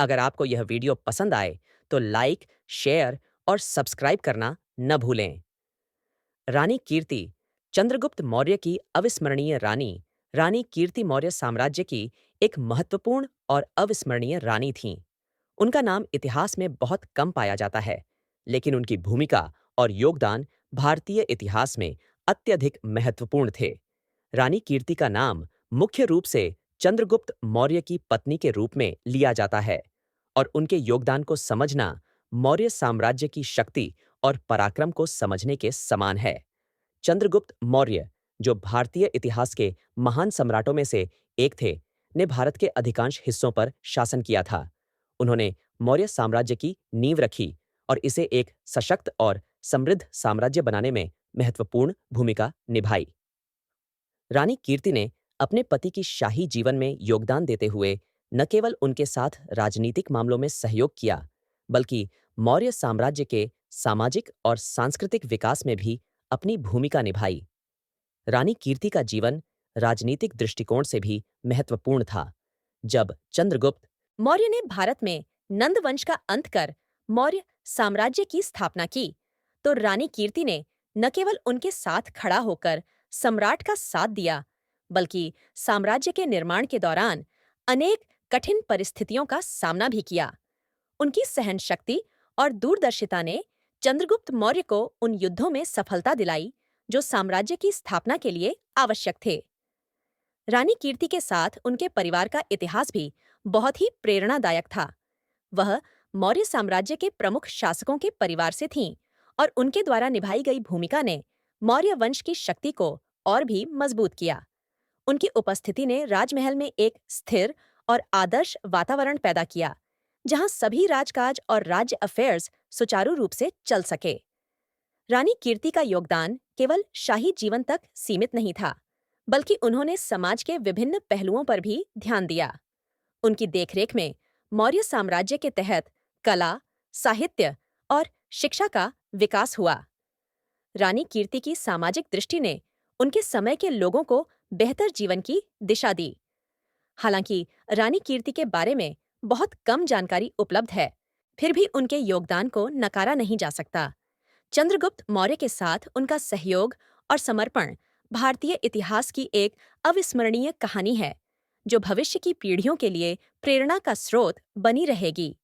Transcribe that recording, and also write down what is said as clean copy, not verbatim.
अगर आपको यह वीडियो पसंद आए तो लाइक, शेयर और सब्सक्राइब करना न भूलें। रानी कीर्ति चंद्रगुप्त मौर्य की अविस्मरणीय रानी, रानी कीर्ति मौर्य साम्राज्य की एक महत्वपूर्ण और अविस्मरणीय रानी थीं। उनका नाम इतिहास में बहुत कम पाया जाता है, लेकिन उनकी भूमिका और योगदान भारतीय इतिहास में अत्यधिक महत्वपूर्ण थे। रानी कीर्ति का नाम मुख्य रूप से चंद्रगुप्त मौर्य की पत्नी के रूप में लिया जाता है और उनके योगदान को समझना मौर्य साम्राज्य की शक्ति और पराक्रम को समझने के समान है। चंद्रगुप्त मौर्य, जो भारतीय इतिहास के महान सम्राटों में से एक थे, ने भारत के अधिकांश हिस्सों पर शासन किया था। उन्होंने मौर्य साम्राज्य की नींव रखी और इसे एक सशक्त और समृद्ध साम्राज्य बनाने में महत्वपूर्ण भूमिका निभाई। रानी कीर्ति ने अपने पति की शाही जीवन में योगदान देते हुए न केवल उनके साथ राजनीतिक मामलों में सहयोग किया, बल्कि मौर्य साम्राज्य के सामाजिक और सांस्कृतिक विकास में भी अपनी भूमिका निभाई। रानी कीर्ति का जीवन राजनीतिक दृष्टिकोण से भी महत्वपूर्ण था। जब चंद्रगुप्त मौर्य ने भारत में नंद वंश का अंत कर मौर्य साम्राज्य की स्थापना की, तो रानी कीर्ति ने न केवल उनके साथ खड़ा होकर सम्राट का साथ दिया, बल्कि साम्राज्य के निर्माण के दौरान अनेक कठिन परिस्थितियों का सामना भी किया। उनकी सहनशक्ति और दूरदर्शिता ने चंद्रगुप्त मौर्य को उन युद्धों में सफलता दिलाई जो साम्राज्य की स्थापना के लिए आवश्यक थे। रानी कीर्ति के साथ उनके परिवार का इतिहास भी बहुत ही प्रेरणादायक था। वह मौर्य साम्राज्य के प्रमुख शासकों के परिवार से थीं और उनके द्वारा निभाई गई भूमिका ने मौर्य वंश की शक्ति को और भी मजबूत किया। उनकी उपस्थिति ने राजमहल में एक स्थिर और आदर्श वातावरण पैदा किया, जहां सभी राजकाज और राज्य अफेयर्स सुचारू रूप से चल सके। रानी कीर्ति का योगदान केवल शाही जीवन तक सीमित नहीं था, बल्कि उन्होंने समाज के विभिन्न पहलुओं पर भी ध्यान दिया। उनकी देखरेख में मौर्य साम्राज्य के तहत कला, साहित्य और शिक्षा का विकास हुआ। रानी कीर्ति की सामाजिक दृष्टि ने उनके समय के लोगों को बेहतर जीवन की दिशा दी। हालांकि रानी कीर्ति के बारे में बहुत कम जानकारी उपलब्ध है, फिर भी उनके योगदान को नकारा नहीं जा सकता। चंद्रगुप्त मौर्य के साथ उनका सहयोग और समर्पण भारतीय इतिहास की एक अविस्मरणीय कहानी है, जो भविष्य की पीढ़ियों के लिए प्रेरणा का स्रोत बनी रहेगी।